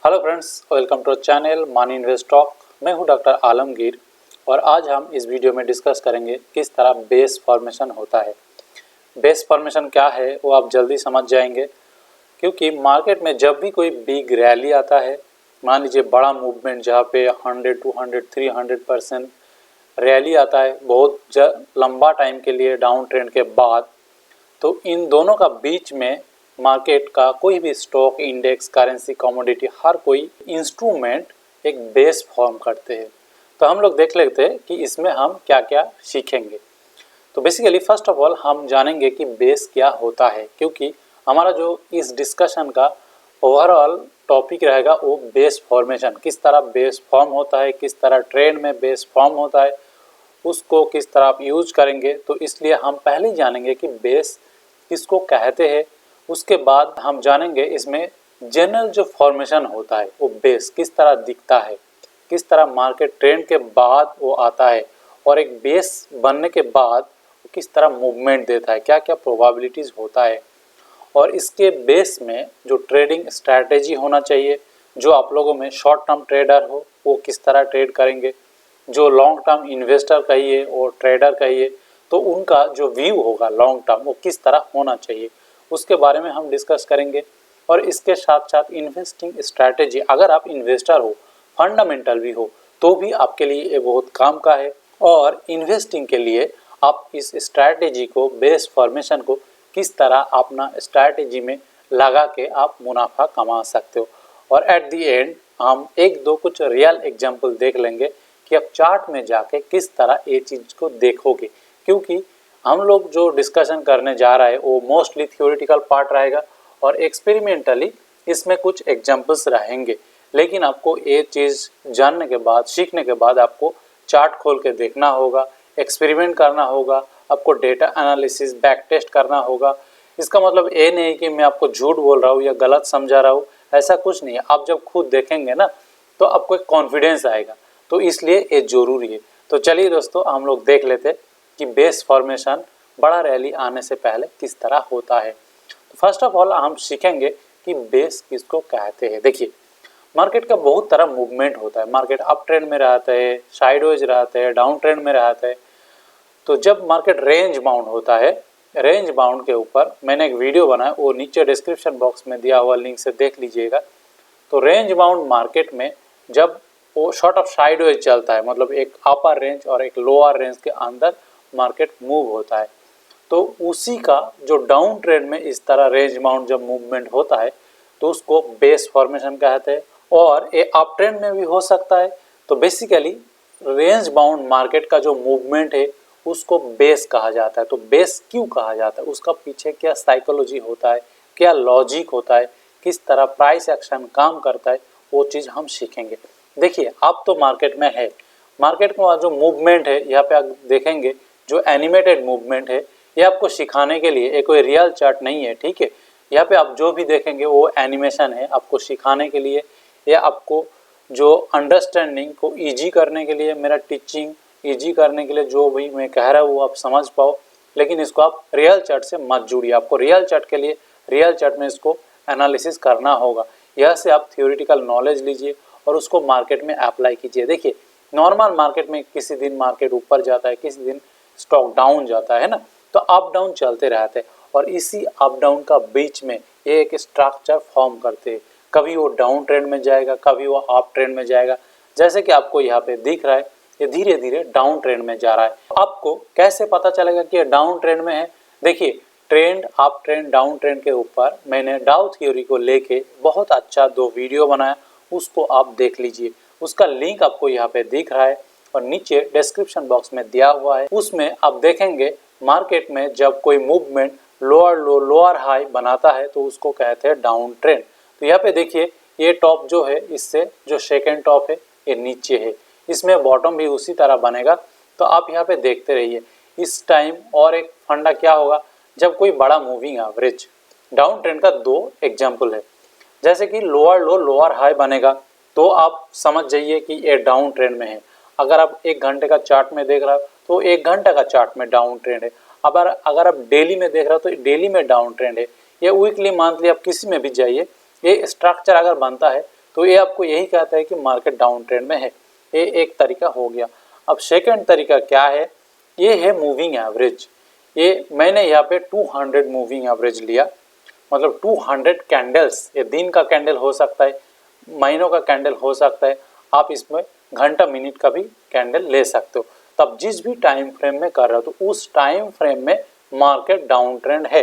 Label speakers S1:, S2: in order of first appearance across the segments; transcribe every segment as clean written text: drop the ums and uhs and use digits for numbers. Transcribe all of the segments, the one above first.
S1: Hello friends, welcome to channel money invest talk. मैं हूं doctor Alamgir और आज हम इस वीडियो में डिस्कस करेंगे किस तरह बेस फॉर्मेशन होता है। बेस फॉर्मेशन क्या है वो आप जल्दी समझ जाएंगे, क्योंकि मार्केट में जब भी कोई बिग रैली आता है, मान लीजिए बड़ा मूवमेंट जहां पे 100, 200, 300% रैली आता है बहुत लंबा टाइम के लिए डाउन ट्रेंड के बाद, तो इन दोनों का बीच में मार्केट का कोई भी स्टॉक, इंडेक्स, करेंसी, कमोडिटी, हर कोई इंस्ट्रूमेंट एक बेस फॉर्म करते हैं। तो हम लोग देख लेते हैं कि इसमें हम क्या क्या सीखेंगे। तो बेसिकली फर्स्ट ऑफ ऑल हम जानेंगे कि बेस क्या होता है, क्योंकि हमारा जो इस डिस्कशन का ओवरऑल टॉपिक रहेगा वो बेस फॉर्मेशन, किस तरह बेस फॉर्म होता है, किस तरह ट्रेंड में बेस फॉर्म होता है, उसको किस तरह आप यूज करेंगे। तो इसलिए हम पहले ही जानेंगे कि बेस किसको कहते हैं। उसके बाद हम जानेंगे इसमें जनरल जो फॉर्मेशन होता है वो बेस किस तरह दिखता है, किस तरह मार्केट ट्रेंड के बाद वो आता है, और एक बेस बनने के बाद वो किस तरह मूवमेंट देता है, क्या क्या प्रोबेबिलिटीज़ होता है, और इसके बेस में जो ट्रेडिंग स्ट्रैटेजी होना चाहिए, जो आप लोगों में शॉर्ट टर्म ट्रेडर हो वो किस तरह ट्रेड करेंगे, जो लॉन्ग टर्म इन्वेस्टर कहिए और ट्रेडर कहिए तो उनका जो व्यू होगा लॉन्ग टर्म वो किस तरह होना चाहिए, उसके बारे में हम डिस्कस करेंगे। और इसके साथ साथ इन्वेस्टिंग स्ट्रैटेजी, अगर आप इन्वेस्टर हो, फंडामेंटल भी हो, तो भी आपके लिए ये बहुत काम का है। और इन्वेस्टिंग के लिए आप इस स्ट्रैटेजी को, बेस फॉर्मेशन को किस तरह अपना स्ट्रैटेजी में लगा के आप मुनाफा कमा सकते हो। और एट दी एंड हम एक दो कुछ रियल एग्जाम्पल देख लेंगे कि आप चार्ट में जाके किस तरह ये चीज़ को देखोगे, क्योंकि हम लोग जो डिस्कशन करने जा रहा है वो मोस्टली थियोरिटिकल पार्ट रहेगा और एक्सपेरिमेंटली इसमें कुछ एग्जांपल्स रहेंगे। लेकिन आपको ये चीज़ जानने के बाद, सीखने के बाद आपको चार्ट खोल के देखना होगा, एक्सपेरिमेंट करना होगा, आपको डेटा एनालिसिस, बैक टेस्ट करना होगा। इसका मतलब ये नहीं कि मैं आपको झूठ बोल रहा हूँ या गलत समझा रहा हूँ, ऐसा कुछ नहीं है। आप जब खुद देखेंगे ना तो आपको एक कॉन्फिडेंस आएगा, तो इसलिए ये ज़रूरी है। तो चलिए दोस्तों, हम लोग देख लेते कि बेस फॉर्मेशन बड़ा रैली आने से पहले किस तरह होता है। तो फर्स्ट ऑफ ऑल हम सीखेंगे कि बेस किसको कहते हैं। देखिए, मार्केट का बहुत तरह मूवमेंट होता है। मार्केट अप ट्रेंड में रहता है, साइडवेज रहता है, डाउन ट्रेंड में रहता है। तो जब मार्केट रेंज बाउंड होता है, रेंज बाउंड के ऊपर मैंने एक वीडियो बनाया, वो नीचे डिस्क्रिप्शन बॉक्स में दिया हुआ लिंक से देख लीजिएगा। तो रेंज बाउंड मार्केट में जब वो शॉर्ट ऑफ साइडवेज चलता है, मतलब एक अपर रेंज और एक लोअर रेंज के अंदर मार्केट मूव होता है, तो उसी का जो डाउन ट्रेंड में इस तरह रेंज बाउंड जब मूवमेंट होता है तो उसको बेस फॉर्मेशन कहते हैं। और ये अप ट्रेंड में भी हो सकता है। तो बेसिकली रेंज बाउंड मार्केट का जो मूवमेंट है उसको बेस कहा जाता है। तो बेस क्यों कहा जाता है, उसका पीछे क्या साइकोलॉजी होता है, क्या लॉजिक होता है, किस तरह प्राइस एक्शन काम करता है, वो चीज़ हम सीखेंगे। देखिए, आप तो मार्केट में है, मार्केट का जो मूवमेंट है यहाँ पे आप देखेंगे, जो एनिमेटेड मूवमेंट है, ये आपको सिखाने के लिए, ये कोई रियल चार्ट नहीं है, ठीक है। यहाँ पे आप जो भी देखेंगे वो एनिमेशन है, आपको सिखाने के लिए या आपको जो अंडरस्टैंडिंग को ईजी करने के लिए, मेरा टीचिंग ईजी करने के लिए जो भी मैं कह रहा हूँ वो आप समझ पाओ। लेकिन इसको आप रियल चार्ट से मत जुड़िए, आपको रियल चार्ट के लिए रियल चार्ट में इसको एनालिसिस करना होगा। यह से आप थियोरिटिकल नॉलेज लीजिए और उसको मार्केट में अप्लाई कीजिए। देखिए, नॉर्मल मार्केट में किसी दिन मार्केट ऊपर जाता है, किसी दिन स्टॉक डाउन जाता है ना, तो अप डाउन चलते रहते हैं। और इसी अप डाउन का बीच में ये एक स्ट्रक्चर फॉर्म करते हैं। कभी वो डाउन ट्रेंड में जाएगा, कभी वो अप ट्रेंड में जाएगा। जैसे कि आपको यहाँ पे दिख रहा है, ये धीरे धीरे डाउन ट्रेंड में जा रहा है। आपको कैसे पता चलेगा कि ये डाउन ट्रेंड में है? देखिए, trend, up trend, down trend के ऊपर मैंने डाउ थ्योरी को लेके बहुत अच्छा 2 वीडियो बनाया, उसको आप देख लीजिए। उसका लिंक आपको यहाँ पे दिख रहा है और नीचे डिस्क्रिप्शन बॉक्स में दिया हुआ है। उसमें आप देखेंगे मार्केट में जब कोई मूवमेंट लोअर लो, लोअर हाई बनाता है तो उसको कहते हैं डाउन ट्रेंड। तो यहाँ पे देखिए, ये टॉप जो है, इससे जो सेकेंड टॉप है ये नीचे है, इसमें बॉटम भी उसी तरह बनेगा। तो आप यहाँ पे देखते रहिए। इस टाइम और एक फंडा क्या होगा, जब कोई बड़ा मूविंग एवरेज, डाउन ट्रेंड का 2 एग्जाम्पल है। जैसे कि लोअर लो, लोअर हाई बनेगा तो आप समझ जाइए कि ये डाउन ट्रेंड में है। अगर आप 1 घंटे का चार्ट में देख रहा हो तो 1 घंटे का चार्ट में डाउन ट्रेंड है। अगर आप डेली में देख रहे हो तो डेली में डाउन ट्रेंड है। ये वीकली, मंथली, आप किसी में भी जाइए, ये स्ट्रक्चर अगर बनता है तो ये आपको यही कहता है कि मार्केट डाउन ट्रेंड में है। ये एक तरीका हो गया। अब सेकंड तरीका क्या है, ये है मूविंग एवरेज। ये मैंने यहाँ पे 200 मूविंग एवरेज लिया, मतलब 200 कैंडल्स। ये दिन का कैंडल हो सकता है, महीनों का कैंडल हो सकता है, आप इसमें घंटा मिनट का भी कैंडल ले सकते हो। तब जिस भी टाइम फ्रेम में कर रहे हो तो उस टाइम फ्रेम में मार्केट डाउन ट्रेंड है,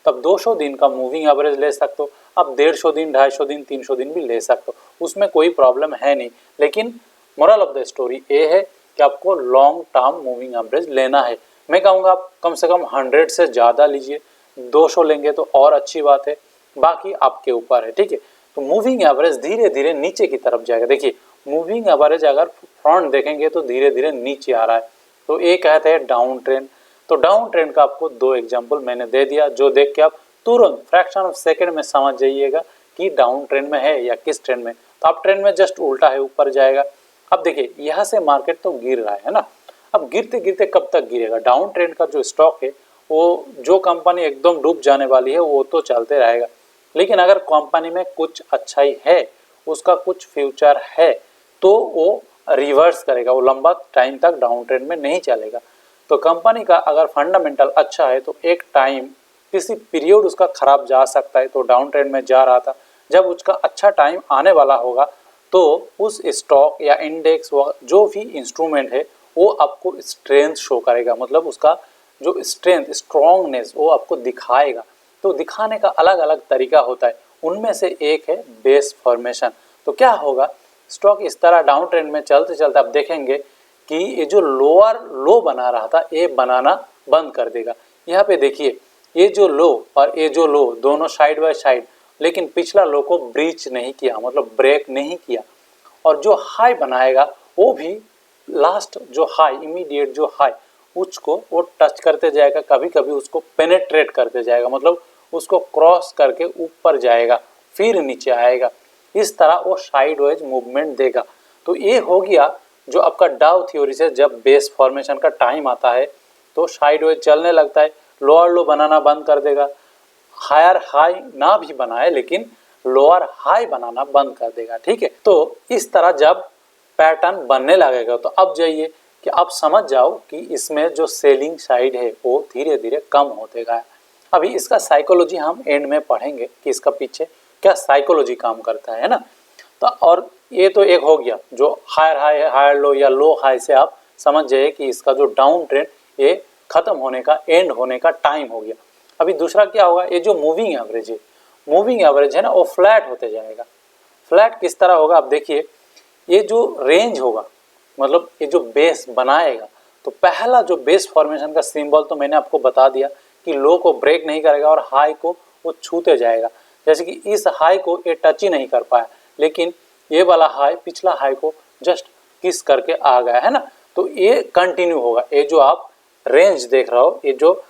S1: तब 200 दिन का मूविंग एवरेज ले सकते हो। अब 150 दिन, 250 दिन, 300 दिन भी ले सकते हो, उसमें कोई प्रॉब्लम है नहीं। लेकिन मोरल ऑफ द स्टोरी ये है कि आपको लॉन्ग टर्म मूविंग एवरेज लेना है। मैं कहूँगा आप कम से कम 100 से ज़्यादा लीजिए, 200 लेंगे तो और अच्छी बात है, बाकी आपके ऊपर है, ठीक है। तो मूविंग एवरेज धीरे धीरे नीचे की तरफ जाएगा। देखिए मूविंग एवरेज अगर फ्रंट देखेंगे तो धीरे धीरे नीचे आ रहा है, तो ये कहते हैं डाउन ट्रेंड। तो डाउन ट्रेंड का आपको 2 एग्जाम्पल मैंने दे दिया, जो देख के आप तुरंत फ्रैक्शन ऑफ सेकंड में समझ जाइएगा कि डाउन ट्रेंड में है या किस ट्रेंड में। तो आप ट्रेंड में जस्ट उल्टा है, ऊपर जाएगा। अब देखिए यहाँ से मार्केट तो गिर रहा है ना, अब गिरते गिरते कब तक गिरेगा। डाउन ट्रेंड का जो स्टॉक है वो, जो कंपनी एकदम डूब जाने वाली है वो तो चलते रहेगा, लेकिन अगर कंपनी में कुछ अच्छाई है, उसका कुछ फ्यूचर है, तो वो रिवर्स करेगा, वो लंबा टाइम तक डाउन ट्रेंड में नहीं चलेगा। तो कंपनी का अगर फंडामेंटल अच्छा है तो एक टाइम, किसी पीरियड उसका खराब जा सकता है, तो डाउन ट्रेंड में जा रहा था, जब उसका अच्छा टाइम आने वाला होगा तो उस स्टॉक या इंडेक्स जो भी इंस्ट्रूमेंट है वो आपको स्ट्रेंथ शो करेगा, मतलब उसका जो स्ट्रेंथ, स्ट्रॉन्गनेस वो आपको दिखाएगा। तो दिखाने का अलग अलग तरीका होता है, उनमें से एक है बेस फॉर्मेशन। तो क्या होगा, स्टॉक इस तरह डाउन ट्रेंड में चलते चलते आप देखेंगे कि ये जो लोअर लो बना रहा था ये बनाना बंद कर देगा। यहाँ पे देखिए ये जो लो और ये जो लो दोनों साइड बाय साइड, लेकिन पिछला लो को ब्रीच नहीं किया, मतलब ब्रेक नहीं किया। और जो हाई बनाएगा वो भी लास्ट जो हाई, इमीडिएट जो हाई, उसको वो टच करते जाएगा, कभी कभी उसको पेनेट्रेट करते जाएगा, मतलब उसको क्रॉस करके ऊपर जाएगा, फिर नीचे आएगा। इस तरह वो साइडवेज मूवमेंट देगा। तो ये हो गया जो आपका डाउ थ्योरी से जब बेस फॉर्मेशन का टाइम आता है तो साइडवेज चलने लगता है, लोअर लो बनाना बंद कर देगा, हायर हाई ना भी बनाए लेकिन लोअर हाई बनाना बंद कर देगा, ठीक है। तो इस तरह जब पैटर्न बनने लगेगा तो अब जाइए कि आप समझ जाओ कि इसमें जो सेलिंग साइड है वो धीरे धीरे कम होते गया। अभी इसका साइकोलॉजी हम एंड में पढ़ेंगे कि इसका पीछे क्या साइकोलॉजी काम करता है ना। तो और ये तो एक हो गया जो हायर हाई, हायर लो या लो हाई से आप समझ जाइए कि इसका जो डाउन ट्रेंड ये खत्म होने का, एंड होने का टाइम हो गया। अभी दूसरा क्या होगा, ये जो मूविंग एवरेज है, मूविंग एवरेज है ना, वो फ्लैट होते जाएगा। फ्लैट किस तरह होगा, आप देखिए ये जो रेंज होगा, मतलब ये जो बेस बनाएगा, तो पहला जो बेस फॉर्मेशन का सिंबल तो मैंने आपको बता दिया कि लो को ब्रेक नहीं करेगा और हाई को वो छूते जाएगा। जैसे कि इस हाई को ये टच ही नहीं कर पाया, लेकिन ये वाला हाई पिछला हाई को जस्ट किस करके आ गया है ना। तो ये कंटिन्यू होगा। ये जो आप रेंज देख रहे हो, ये जो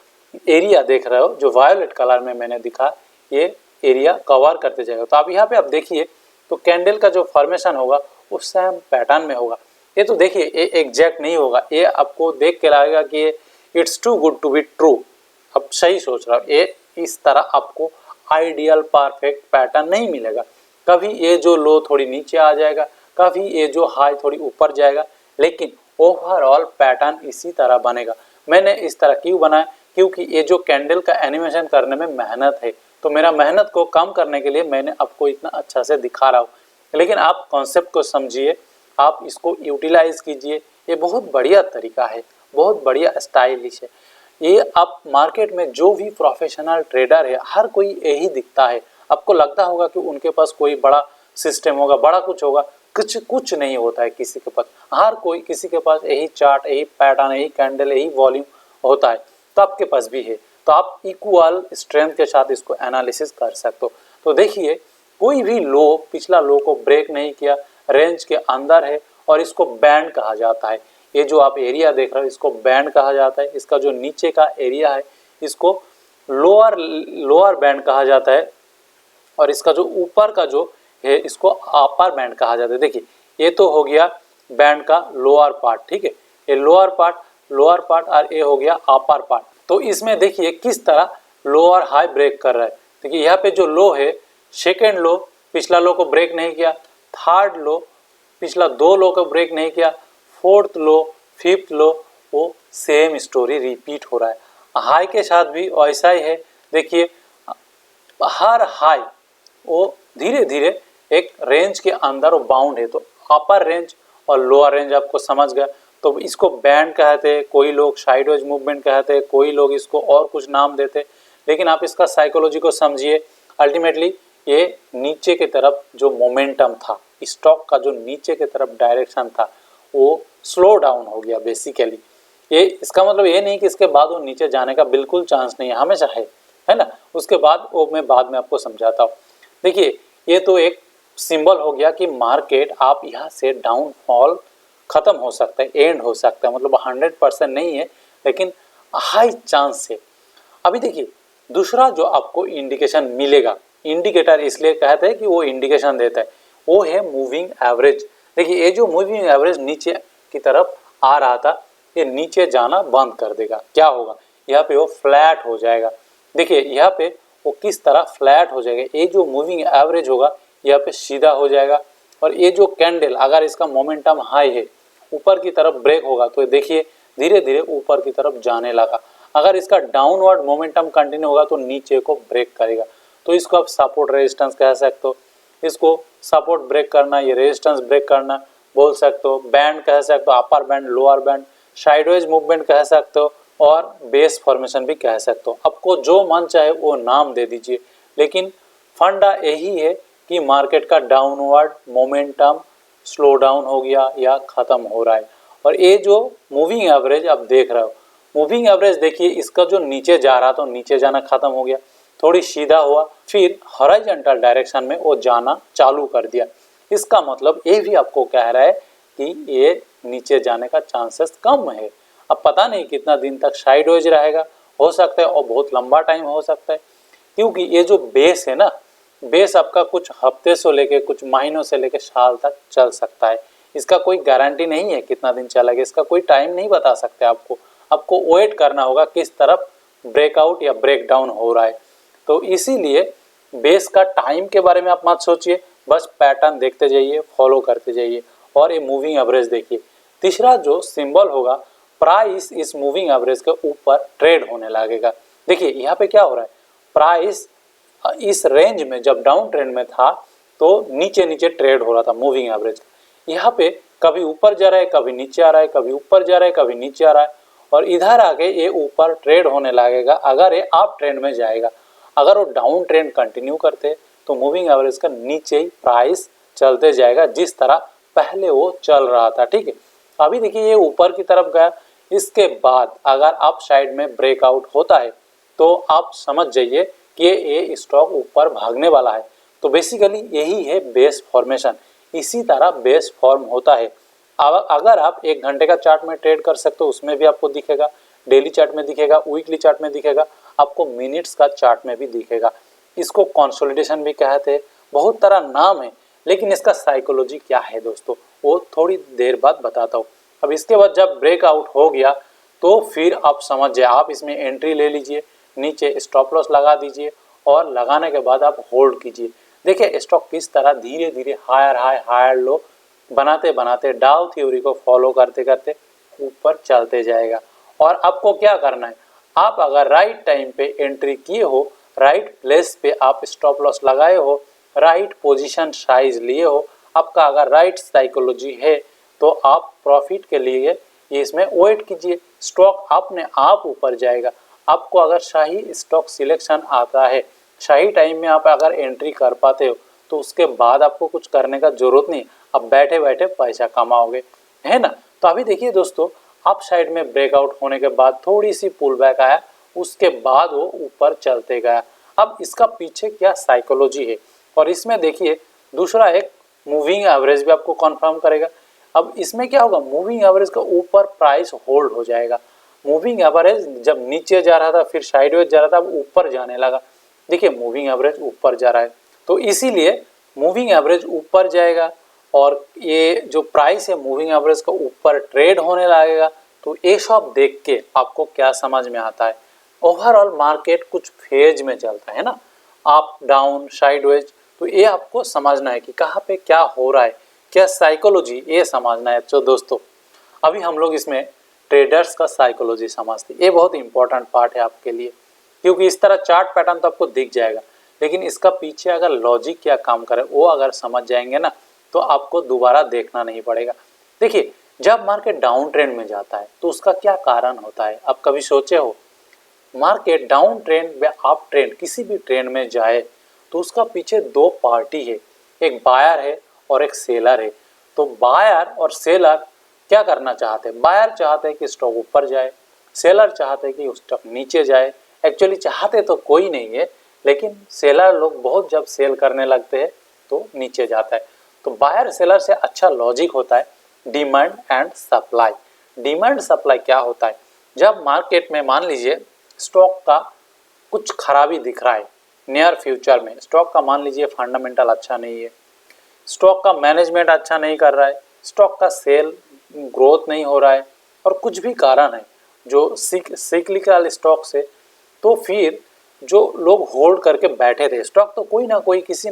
S1: एरिया देख रहे हो, जो वायोलेट कलर में मैंने दिखा, ये एरिया कवर करते जाएगा। तो अब यहाँ पे आप देखिए तो कैंडल का जो फॉर्मेशन होगा वो सेम पैटर्न में होगा। ये तो देखिए ये एग्जैक्ट नहीं होगा, ये आपको देख के लगेगा कि it's too good to be true. अब सही सोच रहा हूँ, ये इस तरह आपको आइडियल परफेक्ट पैटर्न नहीं मिलेगा। कभी ये जो लो थोड़ी नीचे आ जाएगा, कभी ये जो हाई थोड़ी ऊपर जाएगा, लेकिन ओवरऑल पैटर्न इसी तरह बनेगा। मैंने इस तरह क्यों बनाया, क्योंकि ये जो कैंडल का एनिमेशन करने में मेहनत है, तो मेरा मेहनत को कम करने के लिए मैंने आपको इतना अच्छा से दिखा रहा हूँ। लेकिन आप कॉन्सेप्ट को समझिए, आप इसको यूटिलाइज कीजिए। ये बहुत बढ़िया तरीका है, बहुत बढ़िया स्टाइलिश है। ये आप मार्केट में जो भी प्रोफेशनल ट्रेडर है, हर कोई यही दिखता है। आपको लगता होगा कि उनके पास कोई बड़ा सिस्टम होगा, बड़ा कुछ होगा, कुछ नहीं होता है किसी के पास। हर कोई, किसी के पास यही चार्ट, यही पैटर्न, यही कैंडल, यही वॉल्यूम होता है। तो आपके पास भी है, तो आप इक्वल स्ट्रेंथ के साथ इसको एनालिसिस कर सकते हो। तो देखिए कोई भी लो पिछला लो को ब्रेक नहीं किया, रेंज के अंदर है, और इसको बैंड कहा जाता है। ये जो आप एरिया देख रहे हो इसको बैंड कहा जाता है। इसका जो नीचे का एरिया है इसको लोअर बैंड कहा जाता है, और इसका जो ऊपर का जो है इसको अपर बैंड कहा जाता है। देखिए ये तो हो गया बैंड का लोअर पार्ट, ठीक है, ये लोअर पार्ट और ये हो गया अपर पार्ट। तो इसमें देखिए किस तरह लोअर हाई ब्रेक कर रहा है। देखिए यहाँ पे जो लो है, सेकेंड लो पिछला लो को ब्रेक नहीं किया, थर्ड लो, पिछला 2 लो को ब्रेक नहीं किया, फोर्थ लो, फिफ्थ लो, वो सेम स्टोरी रिपीट हो रहा है। हाई के साथ भी ऐसा ही है। देखिए हर हाई वो धीरे धीरे एक रेंज के अंदर वो बाउंड है, तो अपर रेंज और लोअर रेंज आपको समझ गया। तो इसको बैंड कहते हैं, कोई लोग साइडवेज मूवमेंट कहते हैं, कोई लोग इसको और कुछ नाम देते हैं, लेकिन आप इसका साइकोलॉजी को समझिए। अल्टीमेटली ये नीचे की तरफ जो मोमेंटम था, स्टॉक का जो नीचे की तरफ डायरेक्शन था वो स्लो डाउन हो गया बेसिकली। ये इसका मतलब ये नहीं कि इसके बाद वो नीचे जाने का बिल्कुल चांस नहीं है, हमेशा है ना। उसके बाद वो मैं बाद में आपको समझाता हूँ। देखिए ये तो एक सिंबल हो गया कि मार्केट आप यहाँ से डाउनफॉल खत्म हो सकता है, एंड हो सकता है, मतलब 100% नहीं है लेकिन हाई चांस है। अभी देखिए दूसरा जो आपको इंडिकेशन मिलेगा, इंडिकेटर इसलिए कहते हैं कि वो इंडिकेशन देता है, वो है मूविंग एवरेज। देखिए ये जो मूविंग एवरेज नीचे की तरफ आ रहा था, ये नीचे जाना बंद कर देगा। क्या होगा, यहाँ पे वो फ्लैट हो जाएगा। देखिए यहाँ पे वो किस तरह फ्लैट हो जाएगा, ये जो मूविंग एवरेज होगा यहाँ पे सीधा हो जाएगा, और ये जो कैंडल अगर इसका मोमेंटम हाई है, ऊपर की तरफ ब्रेक होगा तो देखिए धीरे धीरे ऊपर की तरफ जाने लगा। अगर इसका डाउनवर्ड मोमेंटम कंटिन्यू होगा तो नीचे को ब्रेक करेगा। तो इसको आप सपोर्ट रेजिस्टेंस कह सकते हो, इसको सपोर्ट ब्रेक करना, ये रेजिस्टेंस ब्रेक करना बोल सकते हो, बैंड कह सकते हो, upper band, lower band, sideways movement कह सकते हो, और बेस फॉर्मेशन भी कह सकते हो। आपको जो मन चाहे वो नाम दे दीजिए, लेकिन फंडा यही है कि मार्केट का डाउनवर्ड मोमेंटम स्लो डाउन हो गया या खत्म हो रहा है। और ये जो मूविंग एवरेज आप देख रहे हो, मूविंग एवरेज देखिए इसका जो नीचे जा रहा तो नीचे जाना खत्म हो गया, थोड़ी सीधा हुआ, फिर हॉरिजॉन्टल डायरेक्शन में वो जाना चालू कर दिया। इसका मतलब ये भी आपको कह रहा है कि ये नीचे जाने का चांसेस कम है। अब पता नहीं कितना दिन तक साइडवेज रहेगा, हो सकता है और बहुत लंबा टाइम हो सकता है, क्योंकि ये जो बेस है ना, बेस आपका कुछ हफ्ते से लेके कुछ महीनों से लेके साल तक चल सकता है। इसका कोई गारंटी नहीं है कितना दिन चलेगा, इसका कोई टाइम नहीं बता सकते आपको। आपको वेट करना होगा किस तरफ ब्रेकआउट या ब्रेक डाउन हो रहा है। तो इसीलिए बेस का टाइम के बारे में आप मत सोचिए, बस पैटर्न देखते जाइए, फॉलो करते जाइए, और ये मूविंग एवरेज देखिए। तीसरा जो सिंबल होगा, प्राइस इस मूविंग एवरेज के ऊपर ट्रेड होने लगेगा। देखिए यहाँ पे क्या हो रहा है, प्राइस इस रेंज में जब डाउन ट्रेंड में था तो नीचे नीचे ट्रेड हो रहा था मूविंग एवरेज। यहाँ पे कभी ऊपर जा रहा है, कभी नीचे आ रहा है, कभी ऊपर जा रहा है, कभी नीचे आ रहा है, और इधर आके ये ऊपर ट्रेड होने लगेगा अगर ये अप ट्रेंड में जाएगा। अगर वो डाउन ट्रेंड कंटिन्यू करते तो मूविंग एवरेज का नीचे ही प्राइस चलते जाएगा जिस तरह पहले वो चल रहा था। ठीक है, अभी देखिए ये ऊपर की तरफ गया, इसके बाद अगर अप साइड में ब्रेकआउट होता है तो आप समझ जाइए कि ये स्टॉक ऊपर भागने वाला है। तो बेसिकली यही है बेस फॉर्मेशन, इसी तरह बेस फॉर्म होता है। अगर आप 1 घंटे का चार्ट में ट्रेड कर सकते हो उसमें भी आपको दिखेगा, डेली चार्ट में दिखेगा, वीकली चार्ट में दिखेगा, आपको मिनट्स का चार्ट में भी दिखेगा। इसको कंसोलिडेशन भी कहते हैं, बहुत तरह नाम है, लेकिन इसका साइकोलॉजी क्या है दोस्तों वो थोड़ी देर बाद बताता हूँ। अब इसके बाद जब ब्रेकआउट हो गया तो फिर आप समझिए, आप इसमें एंट्री ले लीजिए, नीचे स्टॉप लॉस लगा दीजिए, और लगाने के बाद आप होल्ड कीजिए। देखिए स्टॉक किस तरह धीरे धीरे हायर हाई हायर लो बनाते बनाते डाउ थ्योरी को फॉलो करते करते ऊपर चलते जाएगा। और आपको क्या करना है, आप अगर राइट टाइम पे एंट्री किए हो, राइट प्लेस पे आप स्टॉप लॉस लगाए हो, राइट पोजीशन साइज लिए हो, आपका अगर राइट साइकोलॉजी है तो आप प्रॉफिट के लिए इसमें वेट कीजिए, स्टॉक अपने आप ऊपर जाएगा। आपको अगर सही स्टॉक सिलेक्शन आता है, सही टाइम में आप अगर एंट्री कर पाते हो तो उसके बाद आपको कुछ करने का जरूरत नहीं, आप बैठे बैठे पैसा कमाओगे, है ना। तो अभी देखिए दोस्तों, अप साइड में ब्रेकआउट होने के बाद थोड़ी सी पुल बैक आया, उसके बाद वो ऊपर चलते गया। अब इसका पीछे क्या साइकोलॉजी है, और इसमें देखिए दूसरा एक मूविंग एवरेज भी आपको कंफर्म करेगा। अब इसमें क्या होगा, मूविंग एवरेज का ऊपर प्राइस होल्ड हो जाएगा। मूविंग एवरेज जब नीचे जा रहा था, फिर साइडवेज जा रहा था, अब ऊपर जाने लगा। देखिए मूविंग एवरेज ऊपर जा रहा है, तो इसीलिए मूविंग एवरेज ऊपर जाएगा, और ये जो प्राइस है मूविंग एवरेज का ऊपर ट्रेड होने लगेगा। तो ये सब देख के आपको क्या समझ में आता है, ओवरऑल मार्केट कुछ फेज में चलता है ना, अप डाउन साइडवेज। तो ये आपको समझना है कि कहाँ पे क्या हो रहा है, क्या साइकोलॉजी, ये समझना है। तो दोस्तों अभी हम लोग इसमें ट्रेडर्स का साइकोलॉजी समझते हैं। ये बहुत इंपॉर्टेंट पार्ट है आपके लिए, क्योंकि इस तरह चार्ट पैटर्न तो आपको दिख जाएगा, लेकिन इसका पीछे अगर लॉजिक क्या काम करे वो अगर समझ जाएंगे ना, तो आपको दोबारा देखना नहीं पड़ेगा। देखिए, जब मार्केट डाउन ट्रेंड में जाता है तो उसका क्या कारण होता है, आप कभी सोचे हो? मार्केट डाउन ट्रेंड या अप ट्रेंड किसी भी ट्रेंड में जाए तो उसका पीछे दो पार्टी है, एक बायर है और एक सेलर है। तो बायर और सेलर क्या करना चाहते हैं? बायर चाहते हैं कि स्टॉक ऊपर जाए, सेलर चाहते हैं कि स्टॉक नीचे जाए। एक्चुअली चाहते तो कोई नहीं है, लेकिन सेलर लोग बहुत जब सेल करने लगते हैं तो नीचे जाता है। तो बायर सेलर से अच्छा लॉजिक होता है demand and supply. Demand supply क्या होता है? जब मार्केट में मान लीजिए स्टॉक का कुछ खराबी दिख रहा है, नियर फ्यूचर में स्टॉक का मान लीजिए फंडामेंटल अच्छा नहीं है, स्टॉक का मैनेजमेंट अच्छा नहीं कर रहा है, स्टॉक का सेल ग्रोथ नहीं हो रहा है, और कुछ भी कारण है जो सिक्लिकल स्टॉक से, तो फिर जो लोग होल्ड करके बैठे थे स्टॉक, तो कोई ना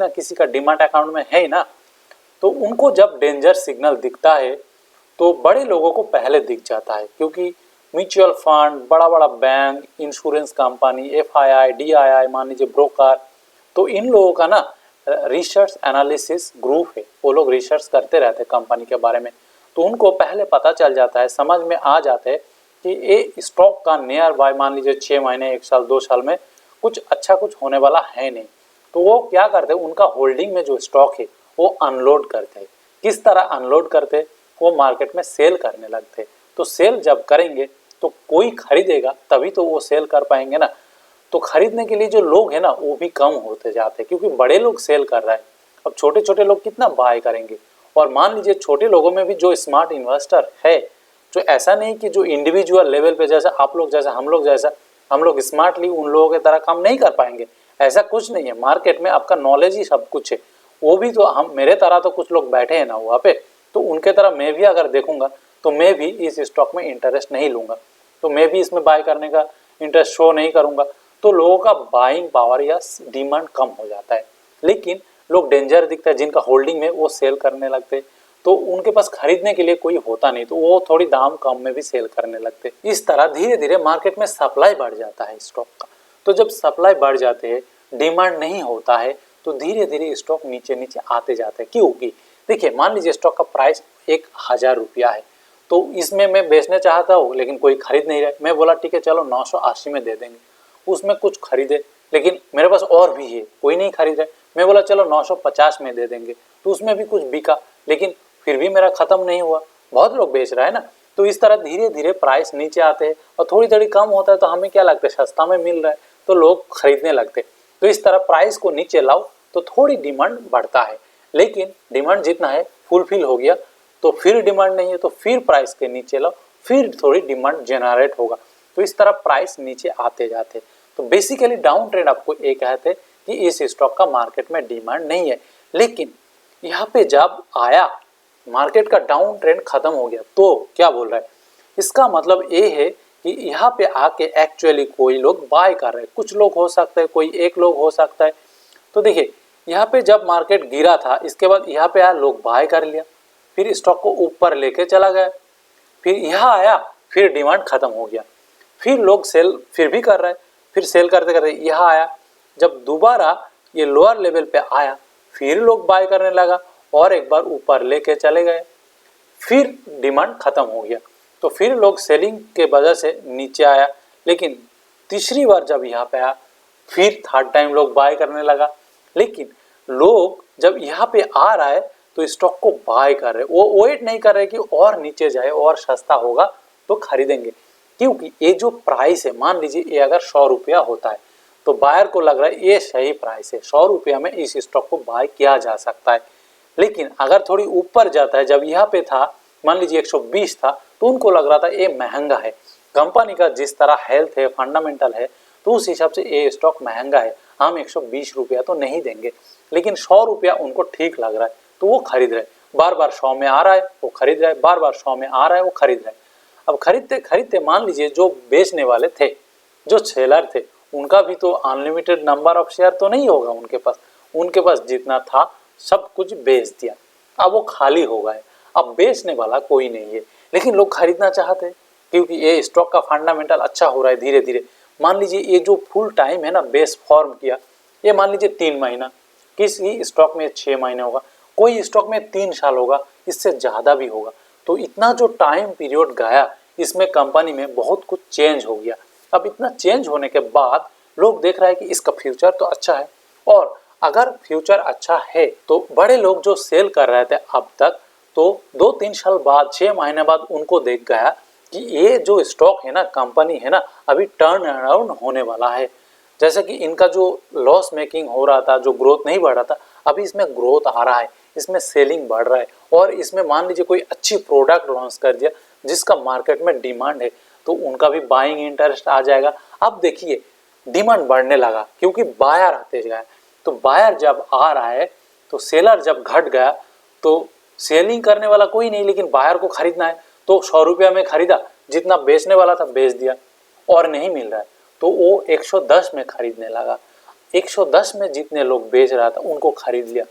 S1: किसी का डिमांड अकाउंट में है ही ना, तो उनको जब डेंजर सिग्नल दिखता है तो बड़े लोगों को पहले दिख जाता है, क्योंकि म्यूचुअल फंड, बड़ा बड़ा bank, insurance company, FII, DII, मान लीजिए ब्रोकर, तो इन लोगों का ना रिसर्च एनालिसिस ग्रुप है, वो लोग रिसर्च करते रहते हैं कंपनी के बारे में। तो उनको पहले पता चल जाता है, समझ में आ जाता है कि ये स्टॉक का नियर बाय मान लीजिए 6 महीने, 1 साल, 2 साल में कुछ अच्छा कुछ होने वाला है नहीं। तो वो क्या करते हैं, उनका होल्डिंग में जो स्टॉक है वो अनलोड करते हैं। किस तरह अनलोड करते? वो मार्केट में सेल करने लगते। तो सेल जब करेंगे तो कोई खरीदेगा, तभी तो वो सेल कर पाएंगे ना। तो खरीदने के लिए जो लोग हैं ना वो भी कम होते जाते हैं, क्योंकि बड़े लोग सेल कर रहे हैं। अब छोटे छोटे लोग कितना बाय करेंगे? और मान लीजिए छोटे लोगों में भी जो स्मार्ट इन्वेस्टर है, जो ऐसा नहीं कि जो इंडिविजुअल लेवल पे जैसा आप लोग जैसा हम लोग स्मार्टली उन लोगों की तरह काम नहीं कर पाएंगे, ऐसा कुछ नहीं है। मार्केट में आपका नॉलेज ही सब कुछ है। वो भी तो हम मेरे तरह तो कुछ लोग बैठे हैं ना वहाँ पे, तो उनके तरह मैं भी अगर देखूंगा तो मैं भी इस स्टॉक में इंटरेस्ट नहीं लूंगा, तो मैं भी इसमें बाय करने का इंटरेस्ट शो नहीं करूंगा। तो लोगों का बाइंग पावर या डिमांड कम हो जाता है। लेकिन लोग डेंजर दिखता है जिनका होल्डिंग में वो सेल करने लगते, तो उनके पास खरीदने के लिए कोई होता नहीं, तो वो थोड़ी दाम कम में भी सेल करने लगते। इस तरह धीरे धीरे मार्केट में सप्लाई बढ़ जाता है स्टॉक का। तो जब सप्लाई बढ़ जाते हैं, डिमांड नहीं होता है, तो धीरे धीरे स्टॉक नीचे नीचे आते जाते हैं। क्योंकि देखिए, मान लीजिए स्टॉक का प्राइस 1000 रुपया है, तो इसमें मैं बेचना चाहता हूँ लेकिन कोई खरीद नहीं रहा। मैं बोला ठीक है चलो 980 में दे देंगे, उसमें कुछ खरीदे, लेकिन मेरे पास और भी है, कोई नहीं खरीद रहा। मैं बोला चलो 950 में दे देंगे, तो उसमें भी कुछ बिका, लेकिन फिर भी मेरा खत्म नहीं हुआ, बहुत लोग बेच रहा है ना। तो इस तरह धीरे धीरे प्राइस नीचे आते हैं और थोड़ी थोड़ी कम होता है, तो हमें क्या लगता है सस्ता में मिल रहा है, तो लोग खरीदने लगते। तो इस तरह प्राइस को नीचे लाओ तो थोड़ी डिमांड बढ़ता है, लेकिन डिमांड जितना है फुलफिल हो गया तो फिर डिमांड नहीं है, तो फिर प्राइस के नीचे लाओ, फिर थोड़ी डिमांड जनरेट होगा। तो इस तरह प्राइस नीचे आते जाते। तो बेसिकली डाउन ट्रेंड आपको ये कहते हैं कि इस स्टॉक का मार्केट में डिमांड नहीं है। लेकिन यहाँ पे जब आया मार्केट का डाउन ट्रेंड खत्म हो गया, तो क्या बोल रहा है, इसका मतलब ये है कि यहाँ पे आके एक्चुअली कोई लोग बाय कर रहे हैं। कुछ लोग हो सकते हैं, कोई एक लोग हो सकता है। तो देखिए, यहाँ पे जब मार्केट गिरा था, इसके बाद यहाँ पे आया, लोग बाय कर लिया, फिर स्टॉक को ऊपर लेके चला गया, फिर यहाँ आया, फिर डिमांड खत्म हो गया, फिर लोग सेल फिर भी कर रहे हैं, फिर सेल करते करते यहाँ आया, जब दोबारा ये लोअर लेवल पे आया, फिर लोग बाय करने लगा और एक बार ऊपर लेके चले गए, फिर डिमांड खत्म हो गया, तो फिर लोग सेलिंग के वजह से नीचे आया। लेकिन तीसरी बार जब यहाँ पे आया, फिर थर्ड टाइम लोग बाय करने लगा। लेकिन लोग जब यहाँ पे आ रहा है तो स्टॉक को बाय कर रहे, वो वेट नहीं कर रहे कि और नीचे जाए और सस्ता होगा तो खरीदेंगे। क्योंकि ये जो प्राइस है, मान लीजिए ये अगर 100 रुपया होता है, तो बायर को लग रहा है ये सही प्राइस है, 100 रुपया में इस स्टॉक को बाय किया जा सकता है। लेकिन अगर थोड़ी ऊपर जाता है, जब यहाँ पे था मान लीजिए 120 था, तो उनको लग रहा था ये महंगा है, कंपनी का जिस तरह हेल्थ है, फंडामेंटल है, तो उस हिसाब से ये स्टॉक महंगा है, हम 120 रुपया तो नहीं देंगे। लेकिन 100 रुपया उनको ठीक लग रहा है, तो वो खरीद रहे। बार बार 100 में आ रहा है वो खरीद रहा है, बार बार 100 में आ रहा है वो खरीद रहा है। अब खरीदते खरीदते मान लीजिए जो बेचने वाले थे, जो सेलर थे, उनका भी तो अनलिमिटेड नंबर ऑफ शेयर तो नहीं होगा उनके पास, उनके पास जितना था सब कुछ बेच दिया, अब वो खाली हो गए। अब बेचने वाला कोई नहीं है, लेकिन लोग खरीदना चाहते हैं क्योंकि ये स्टॉक का फंडामेंटल अच्छा हो रहा है धीरे धीरे। मान लीजिए ये जो फुल टाइम है ना बेस फॉर्म किया, ये मान लीजिए 3 महीना, किसी स्टॉक में 6 महीने होगा, कोई स्टॉक में 3 साल होगा, इससे ज़्यादा भी होगा। तो इतना जो टाइम पीरियड गया इसमें कंपनी में बहुत कुछ चेंज हो गया। अब इतना चेंज होने के बाद लोग देख रहे हैं कि इसका फ्यूचर तो अच्छा है, और अगर फ्यूचर अच्छा है तो बड़े लोग जो सेल कर रहे थे अब तक, तो 2-3 साल बाद 6 महीने बाद उनको देख गया कि ये जो स्टॉक है ना, कंपनी है ना, अभी टर्न अराउंड होने वाला है। जैसे कि इनका जो लॉस मेकिंग हो रहा था, जो ग्रोथ नहीं बढ़ रहा था, अभी इसमें ग्रोथ आ रहा है, इसमें सेलिंग बढ़ रहा है, और इसमें मान लीजिए कोई अच्छी प्रोडक्ट लॉन्च कर दिया जिसका मार्केट में डिमांड है, तो उनका भी बाइंग इंटरेस्ट आ जाएगा। अब देखिए डिमांड बढ़ने लगा क्योंकि बायर आते गए, तो बायर जब आ रहा है तो सेलर जब घट गया तो सेलिंग करने वाला कोई नहीं, लेकिन बायर को खरीदना है, तो 100 रुपया में खरीदा, जितना बेचने वाला था बेच दिया, और नहीं मिल रहा है तो वो 110 में खरीदने लगा। 110 में जितने लोग बेच रहा था उनको खरीद लिया।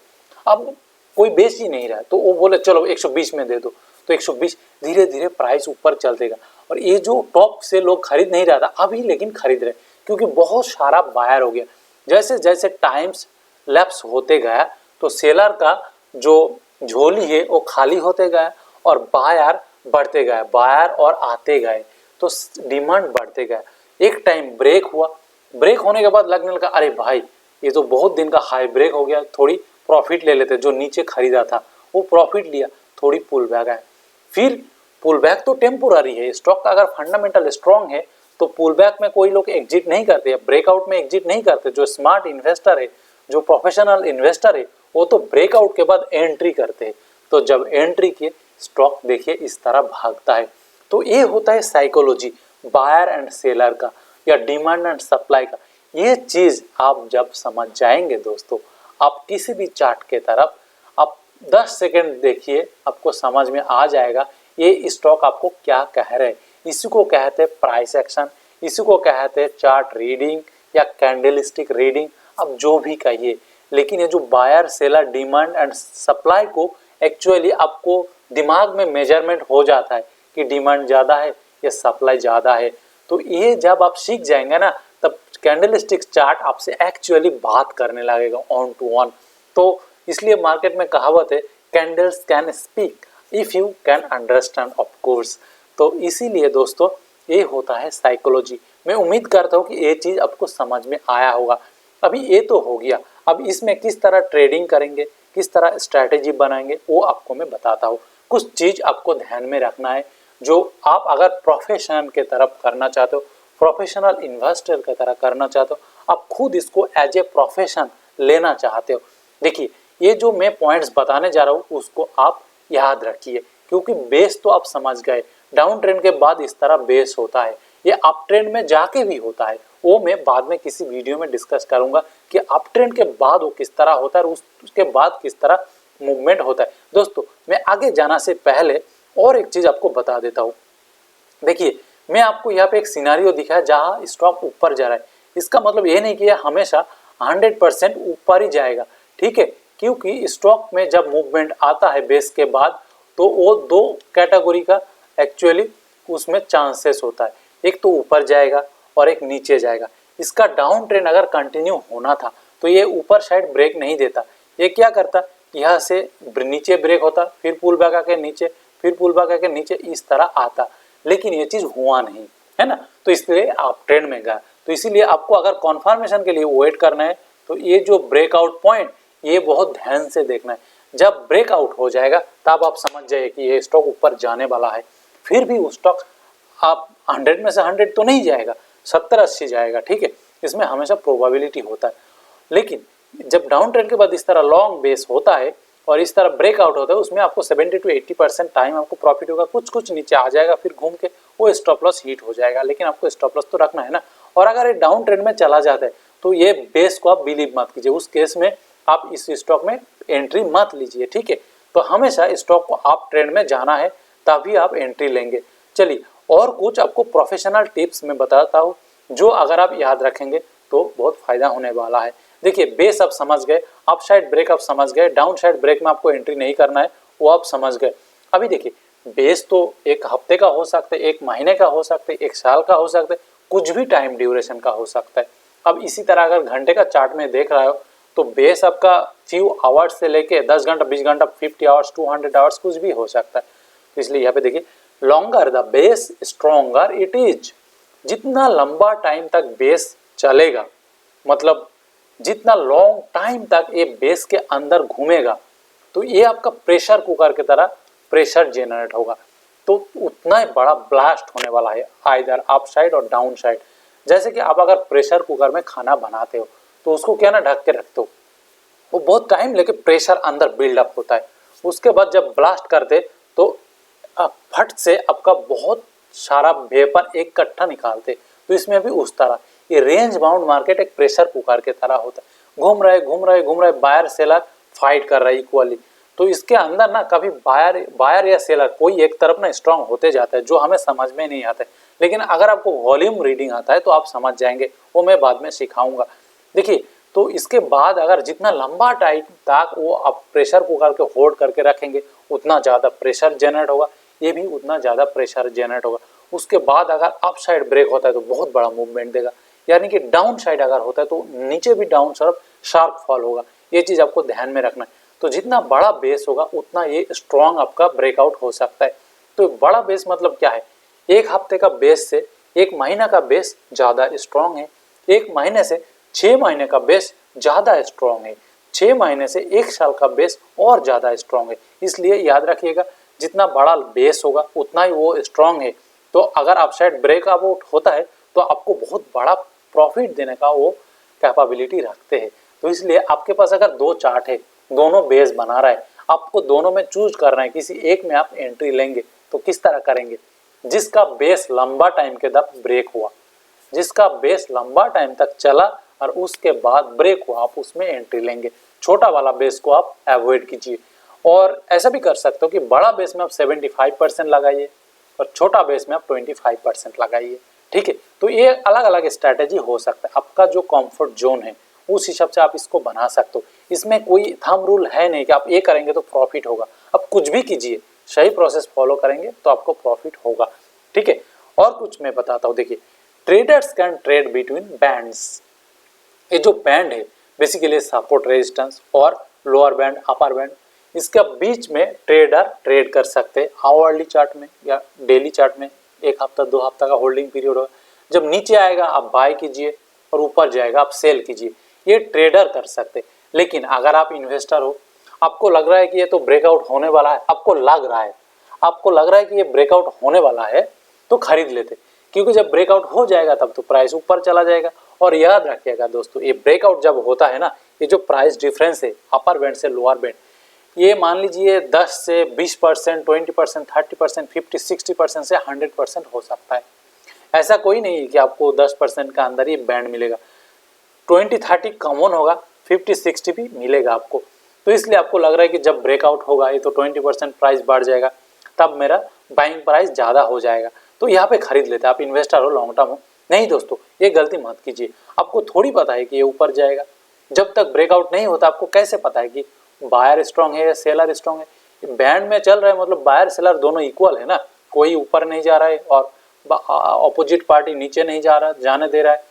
S1: अब कोई बेच ही नहीं रहा है तो वो बोले चलो 120 में दे दो, तो 120 धीरे धीरे प्राइस ऊपर चलतेगा। और ये जो टॉप से लोग खरीद नहीं रहा था अभी लेकिन खरीद रहे क्योंकि बहुत सारा बायर हो गया। जैसे जैसे टाइम्स लैप्स होते गया तो सेलर का जो झोली है वो खाली होते गया और बायर बढ़ते गए, बायर और आते गए, तो डिमांड बढ़ते गए। एक टाइम ब्रेक हुआ, ब्रेक होने के बाद लगने लगा अरे भाई ये तो बहुत दिन का हाई ब्रेक हो गया, थोड़ी प्रॉफिट ले लेते। जो नीचे खरीदा था वो प्रॉफिट लिया, थोड़ी पुल बैक आए। फिर पुल बैक तो टेम्पोररी है, स्टॉक का अगर फंडामेंटल स्ट्रांग है तो पुल बैक में कोई लोग एग्जिट नहीं करते, ब्रेकआउट में एग्जिट नहीं करते। जो स्मार्ट इन्वेस्टर है, जो प्रोफेशनल इन्वेस्टर है, वो तो ब्रेकआउट के बाद एंट्री करते हैं। तो जब एंट्री किए स्टॉक देखिए इस तरह भागता है। तो ये होता है साइकोलॉजी बायर एंड सेलर का या डिमांड एंड सप्लाई का। ये चीज आप जब समझ जाएंगे दोस्तों, आप किसी भी चार्ट के तरफ आप 10 सेकंड देखिए, आपको समझ में आ जाएगा ये स्टॉक आपको क्या कह रहे हैं। इसी को कहते हैं प्राइस एक्शन, इसी को कहते हैं चार्ट रीडिंग या कैंडलस्टिक रीडिंग, अब जो भी कहिए। लेकिन ये जो buyer seller demand and supply को एक्चुअली आपको दिमाग में मेजरमेंट हो जाता है कि डिमांड ज़्यादा है या सप्लाई ज़्यादा है। तो ये जब आप सीख जाएंगे ना तब कैंडलस्टिक चार्ट आपसे एक्चुअली बात करने लगेगा ऑन टू ऑन। तो इसलिए मार्केट में कहावत है candles can speak if you can understand of course. तो इसीलिए दोस्तों ये होता है साइकोलॉजी। मैं उम्मीद करता हूँ कि ये चीज़ आपको समझ में आया होगा। अभी ये तो हो गया, अब इसमें किस तरह ट्रेडिंग करेंगे, किस तरह स्ट्रैटेजी बनाएंगे वो आपको मैं बताता हूँ। कुछ चीज़ आपको ध्यान में रखना है जो आप अगर प्रोफेशन के तरफ करना चाहते हो, प्रोफेशनल इन्वेस्टर की तरह करना चाहते हो, आप खुद इसको एज ए प्रोफेशन लेना चाहते हो। देखिए ये जो मैं पॉइंट्स बताने जा रहा हूँ उसको आप याद रखिए क्योंकि बेस तो आप समझ गए, डाउन ट्रेंड के बाद इस तरह बेस होता है, ये अप ट्रेंड में जाके भी होता है। वो मैं बाद में किसी वीडियो में डिस्कस करूंगा कि अप ट्रेंड के बाद वो किस तरह होता है और उसके बाद किस तरह मूवमेंट होता है। दोस्तों मैं आगे जाना से पहले और एक चीज़ आपको बता देता हूँ। देखिए मैं आपको यहाँ पे एक सिनारियो दिखाया जहाँ स्टॉक ऊपर जा रहा है, इसका मतलब ये नहीं कि यह हमेशा 100% ऊपर ही जाएगा, ठीक है, क्योंकि स्टॉक में जब मूवमेंट आता है बेस के बाद तो वो दो कैटेगरी का एक्चुअली उसमें चांसेस होता है, एक तो ऊपर जाएगा और एक नीचे जाएगा। इसका डाउन ट्रेंड अगर कंटिन्यू होना था तो ये ऊपर साइड ब्रेक नहीं देता, ये क्या करता, यहाँ से नीचे ब्रेक होता, फिर पुल बैक आके नीचे, फिर पुल बैक आके नीचे, इस तरह आता। लेकिन ये चीज़ हुआ नहीं है ना, तो इसलिए आप ट्रेंड में गया। तो इसीलिए आपको अगर कॉन्फर्मेशन के लिए वेट करना है तो ये जो ब्रेकआउट पॉइंट ये बहुत ध्यान से देखना है। जब ब्रेकआउट हो जाएगा तब आप समझ जाइए कि ये स्टॉक ऊपर जाने वाला है। फिर भी उस स्टॉक आप 100 में से 100 तो नहीं जाएगा, 70-80 जाएगा, ठीक है, इसमें हमेशा प्रोबेबिलिटी होता है। लेकिन जब डाउन ट्रेंड के बाद इस तरह लॉन्ग बेस होता है और इस तरह ब्रेकआउट होता है उसमें आपको 70 to 80% टाइम आपको प्रॉफिट होगा, कुछ नीचे आ जाएगा, फिर घूम के वो स्टॉप लॉस हिट हो जाएगा। लेकिन आपको स्टॉप लॉस तो रखना है ना। और अगर ये डाउन ट्रेंड में चला जाता है तो ये बेस को आप बिलीव मत कीजिए, उस केस में आप इस स्टॉक में एंट्री मत लीजिए, ठीक है। तो हमेशा स्टॉक को आप ट्रेंड में जाना है तभी आप एंट्री लेंगे। चलिए और कुछ आपको प्रोफेशनल टिप्स में बताता हूँ जो अगर आप याद रखेंगे तो बहुत फायदा होने वाला है। देखिए बेस आप समझ गए, अप साइड ब्रेक आप समझ गए, डाउन साइड ब्रेक में आपको एंट्री नहीं करना है वो आप समझ गए। अभी देखिए बेस तो एक हफ्ते का हो सकता है, एक महीने का हो सकता है, एक साल का हो सकता है, कुछ भी टाइम ड्यूरेशन का हो सकता है। अब इसी तरह अगर घंटे का चार्ट में देख रहा हो तो बेस आपका फ्यू आवर्स से लेके 10 घंटा 20 घंटा 50 आवर्स 200 आवर्स कुछ भी हो सकता है। तो इसलिए यहाँ पे देखिए longer the base stronger it is, जितना लंबा टाइम तक बेस चलेगा, मतलब जितना लॉन्ग टाइम तक ये बेस के अंदर घूमेगा, तो ये आपका प्रेशर कुकर की तरह प्रेशर जनरेट होगा, तो उतना ही बड़ा ब्लास्ट होने वाला है आइदर अप साइड और डाउन साइड। जैसे कि आप अगर प्रेशर कुकर में खाना बनाते हो तो उसको क्या ना ढक के रखते हो, वो बहुत टाइम लेके प्रेशर अंदर बिल्डअप होता है, उसके बाद जब ब्लास्ट करते तो फट से आपका बहुत सारा वेपर एक कट्ठा निकालते। तो इसमें भी उस तरह ये रेंज बाउंड मार्केट एक प्रेशर कुकर की तरह होता है, घूम रहे बायर सेलर फाइट कर रहा है इक्वली। तो इसके अंदर ना कभी बायर या सेलर कोई एक तरफ ना स्ट्रांग होते जाता है, जो हमें समझ में नहीं आता है। लेकिन अगर आपको वॉल्यूम रीडिंग आता है तो आप समझ जाएंगे, वो मैं बाद में सिखाऊंगा। देखिए तो इसके बाद अगर जितना लंबा टाइम तक वो आप प्रेशर कुकर के होल्ड करके रखेंगे उतना ज़्यादा प्रेशर जनरेट होगा, ये भी उतना ज़्यादा प्रेशर जनरेट होगा। उसके बाद अगर अप साइड ब्रेक होता है तो बहुत बड़ा मूवमेंट देगा, यानी कि डाउन साइड अगर होता है तो नीचे भी डाउन तरफ शार्प फॉल होगा। ये चीज़ आपको ध्यान में रखना है। तो जितना बड़ा बेस होगा उतना ये स्ट्रॉन्ग आपका ब्रेकआउट हो सकता है। तो बड़ा बेस मतलब क्या है, एक हफ्ते का बेस से एक महीना का बेस ज़्यादा स्ट्रॉन्ग है, एक महीने से 6 महीने का बेस ज़्यादा स्ट्रॉन्ग है, 6 महीने से 1 साल का बेस और ज़्यादा स्ट्रॉन्ग है। इसलिए याद रखिएगा जितना बड़ा बेस होगा उतना ही वो स्ट्रॉन्ग है। तो अगर आप साइड ब्रेकआउट होता है तो आपको बहुत बड़ा प्रॉफिट देने का वो कैपेबिलिटी रखते हैं। तो इसलिए आपके पास अगर दो चार्ट है, दोनों बेस बना रहा है, आपको दोनों में चूज करना है, किसी एक में आप एंट्री लेंगे तो किस तरह करेंगे, जिसका बेस लंबा टाइम के तक ब्रेक हुआ, जिसका बेस लंबा टाइम तक चला और उसके बाद ब्रेक हुआ, आप उसमें एंट्री लेंगे। छोटा वाला बेस को आप अवॉइड कीजिए। और ऐसा भी कर सकते हो कि बड़ा बेस में आप 75% लगाइए और छोटा बेस में आप 25% लगाइए। ठीक है, तो ये अलग अलग स्ट्रैटेजी हो सकता है, आपका जो कंफर्ट जोन है उस हिसाब से आप इसको बना सकते हो। इसमें कोई थंब रूल है नहीं कि आप ये करेंगे तो प्रॉफिट होगा, आप कुछ भी कीजिए, सही प्रोसेस फॉलो करेंगे तो आपको प्रॉफिट होगा। ठीक है, और कुछ मैं बताता हूँ। देखिए traders can trade between bands, ये जो बैंड है बेसिकली सपोर्ट रेजिस्टेंस और लोअर बैंड अपर बैंड, इसके बीच में ट्रेडर ट्रेड कर सकते हैं आवरली चार्ट में या डेली चार्ट में। एक हफ्ता 2 हफ्ता का होल्डिंग पीरियड होगा, जब नीचे आएगा आप बाय कीजिए और ऊपर जाएगा आप सेल कीजिए, ये ट्रेडर कर सकते। लेकिन अगर आप इन्वेस्टर हो, आपको लग रहा है कि ये तो ब्रेकआउट होने वाला है, आपको लग रहा है कि ये ब्रेकआउट होने वाला है तो खरीद लेते, क्योंकि जब ब्रेकआउट हो जाएगा तब तो प्राइस ऊपर चला जाएगा। और याद रखिएगा दोस्तों, ये ब्रेकआउट जब होता है ना, ये जो प्राइस डिफरेंस है अपर बैंड से लोअर बैंड, ये मान लीजिए 10 से 20%, 20%, 30%, 50-60% से 100% हो सकता है। ऐसा कोई नहीं है कि आपको 10% का अंदर ही बैंड मिलेगा, 20-30 कॉमन होगा, 50-60 भी मिलेगा आपको। तो इसलिए आपको लग रहा है कि जब ब्रेकआउट होगा ये तो 20% प्राइस बढ़ जाएगा, तब मेरा बाइंग प्राइस ज़्यादा हो जाएगा, तो यहाँ पे खरीद लेते हैं। आप इन्वेस्टर हो, लॉन्ग टर्म हो, नहीं दोस्तों ये गलती मत कीजिए। आपको थोड़ी पता है कि ये ऊपर जाएगा, जब तक ब्रेकआउट नहीं होता आपको कैसे पता है कि बायर स्ट्रांग है या सेलर स्ट्रांग है। बैंड में चल रहा है मतलब बायर सेलर दोनों इक्वल है ना, कोई ऊपर नहीं जा रहा है और अपोजिट पार्टी नीचे नहीं जाने दे रहा है।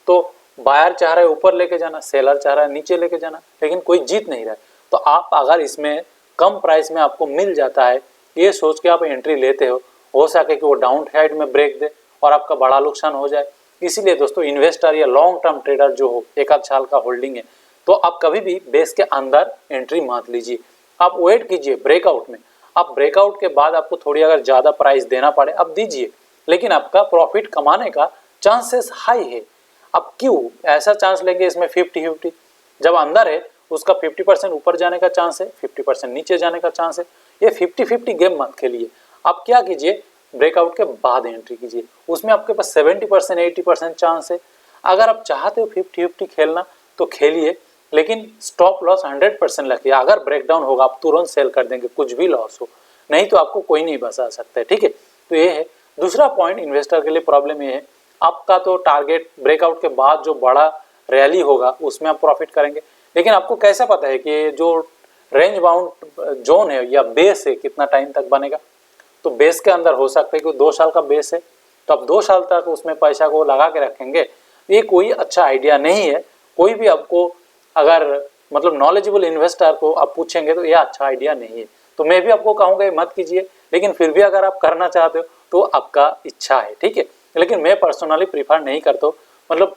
S1: तो बायर चाह रहा है ऊपर लेके जाना, सेलर चाह रहा है नीचे लेके जाना, लेकिन कोई जीत नहीं रहा है। तो आप अगर इसमें कम प्राइस में आपको मिल जाता है, ये सोच के आप एंट्री लेते हो सके कि वो डाउन साइड में ब्रेक दे और आपका बड़ा नुकसान हो जाए। इसीलिए दोस्तों इन्वेस्टर या लॉन्ग टर्म ट्रेडर जो हो, 1 साल का होल्डिंग है, तो आप कभी भी बेस के अंदर एंट्री मत लीजिए, आप वेट कीजिए ब्रेकआउट में। आप ब्रेकआउट के बाद आपको थोड़ी अगर ज़्यादा प्राइस देना पड़े आप दीजिए, लेकिन आपका प्रॉफिट कमाने का चांसेस हाई है। अब क्यों ऐसा चांस लेंगे, इसमें 50-50, जब अंदर है उसका 50% ऊपर जाने का चांस है, 50% नीचे जाने का चांस है। ये 50-50 गेम मत खेलिए। आप क्या कीजिए, ब्रेकआउट के बाद एंट्री कीजिए, उसमें आपके पास 70% 80% चांस है। अगर आप चाहते हो 50-50 खेलना तो खेलिए, लेकिन स्टॉप लॉस 100% रखिए। अगर ब्रेकडाउन होगा आप तुरंत सेल कर देंगे, कुछ भी लॉस हो, नहीं तो आपको कोई नहीं बचा सकता है। ठीक है, तो ये है दूसरा पॉइंट। इन्वेस्टर के लिए प्रॉब्लम ये है, आपका तो टारगेट ब्रेकआउट के बाद जो बड़ा रैली होगा उसमें आप प्रॉफिट करेंगे। लेकिन आपको कैसे पता है कि जो रेंज बाउंड जोन है या बेस है कितना टाइम तक बनेगा? तो बेस के अंदर हो सकता है कि 2 साल का बेस है, तो आप 2 साल तक उसमें पैसा को लगा के रखेंगे, ये कोई अच्छा आइडिया नहीं है। कोई भी आपको अगर मतलब नॉलेजेबल इन्वेस्टर को आप पूछेंगे तो यह अच्छा आइडिया नहीं है। तो मैं भी आपको कहूँगा मत कीजिए, लेकिन फिर भी अगर आप करना चाहते हो तो आपका इच्छा है, ठीक है। लेकिन मैं पर्सनली प्रीफर नहीं करता हूँ, मतलब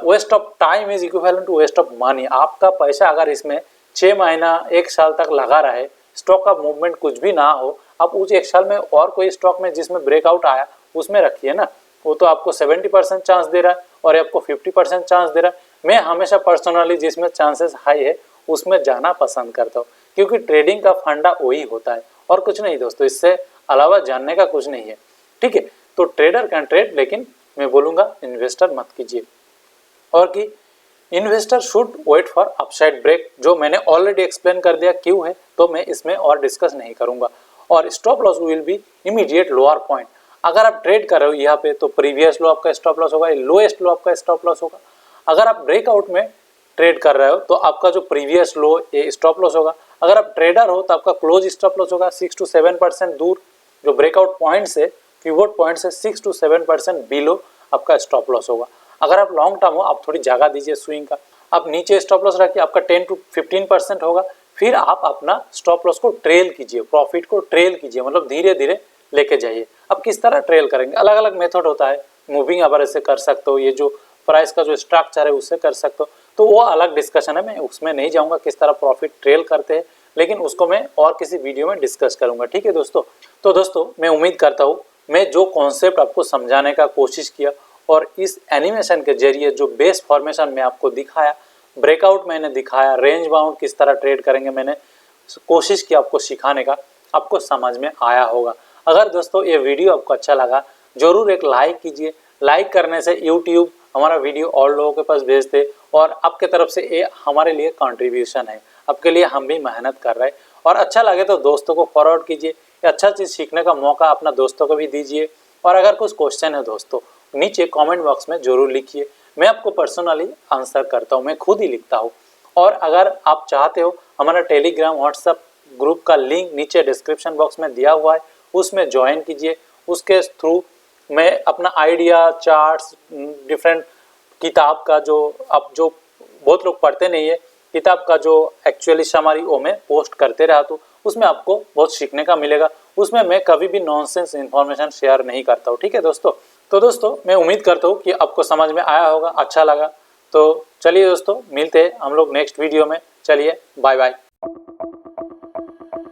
S1: waste of time is equivalent to waste of money. आपका पैसा अगर इसमें 6 महीना 1 साल तक लगा रहे, स्टॉक का मूवमेंट कुछ भी ना हो, आप उस 1 साल में और कोई स्टॉक में जिसमें ब्रेकआउट आया उसमें रखिए ना। वो तो आपको 70% चांस दे रहा है और आपको 50% चांस दे रहा है। मैं हमेशा पर्सनली जिसमें चांसेस हाई है उसमें जाना पसंद करता हूँ, क्योंकि ट्रेडिंग का फंडा वही होता है और कुछ नहीं दोस्तों, इससे अलावा जानने का कुछ नहीं है, ठीक है। तो ट्रेडर कैन ट्रेड, लेकिन मैं बोलूँगा इन्वेस्टर मत कीजिए। और कि investor should wait for upside break, जो मैंने ऑलरेडी एक्सप्लेन कर दिया क्यों है, तो मैं इसमें और डिस्कस नहीं करूंगा। और stop loss will be immediate lower point. अगर आप ट्रेड कर रहे हो यहाँ पे तो प्रीवियस लो आपका स्टॉप लॉस होगा, लोएस्ट लो आपका स्टॉप लॉस होगा। अगर आप ब्रेकआउट में ट्रेड कर रहे हो तो आपका जो प्रीवियस लो ये स्टॉप लॉस होगा। अगर आप ट्रेडर हो तो आपका क्लोज स्टॉप लॉस होगा 6 to 7% दूर, जो ब्रेकआउट पॉइंट से पिवोट पॉइंट से 6 to 7% बिलो आपका स्टॉप लॉस होगा। अगर आप लॉन्ग टर्म हो आप थोड़ी जगह दीजिए स्विंग का, आप नीचे स्टॉप लॉस रखिए, आपका 10 to 15% होगा। फिर आप अपना स्टॉप लॉस को ट्रेल कीजिए, प्रॉफिट को ट्रेल कीजिए, मतलब धीरे धीरे लेके जाइए। अब किस तरह ट्रेल करेंगे, अलग अलग मेथड होता है। मूविंग एवरेज से कर सकते हो, ये जो प्राइस का जो स्ट्रक्चर है उससे कर सकते हो, तो वो अलग डिस्कशन है, मैं उसमें नहीं जाऊंगा किस तरह प्रॉफिट ट्रेल करते हैं, लेकिन उसको मैं और किसी वीडियो में डिस्कस करूंगा, ठीक है दोस्तों। तो दोस्तों मैं उम्मीद करता हूँ मैं जो कॉन्सेप्ट आपको समझाने का कोशिश किया और इस एनिमेशन के जरिए जो बेस फॉर्मेशन में आपको दिखाया, ब्रेकआउट मैंने दिखाया, रेंज बाउंड किस तरह ट्रेड करेंगे मैंने कोशिश की आपको सिखाने का, आपको समझ में आया होगा। अगर दोस्तों ये वीडियो आपको अच्छा लगा जरूर एक लाइक कीजिए। लाइक करने से यूट्यूब हमारा वीडियो और लोगों के पास भेजते और आपके तरफ से ये हमारे लिए कंट्रीब्यूशन है, आपके लिए हम भी मेहनत कर रहे हैं। और अच्छा लगे तो दोस्तों को फॉरवर्ड कीजिए, अच्छा चीज़ सीखने का मौका अपना दोस्तों को भी दीजिए। और अगर कुछ क्वेश्चन है दोस्तों नीचे कमेंट बॉक्स में जरूर लिखिए, मैं आपको पर्सनली आंसर करता हूँ, मैं खुद ही लिखता हूँ। और अगर आप चाहते हो हमारा टेलीग्राम व्हाट्सएप ग्रुप का लिंक नीचे डिस्क्रिप्शन बॉक्स में दिया हुआ है, उसमें ज्वाइन कीजिए। उसके थ्रू मैं अपना आइडिया, चार्ट्स, डिफरेंट किताब का जो अब जो बहुत लोग पढ़ते नहीं है, किताब का जो एक्चुअली समरी वो मैं पोस्ट करते रहा, तो उसमें आपको बहुत सीखने का मिलेगा। उसमें मैं कभी भी नॉनसेंस इन्फॉर्मेशन शेयर नहीं करता हूँ, ठीक है दोस्तों। तो दोस्तों मैं उम्मीद करता हूँ कि आपको समझ में आया होगा, अच्छा लगा। तो चलिए दोस्तों मिलते हैं हम लोग नेक्स्ट वीडियो में, चलिए बाय बाय।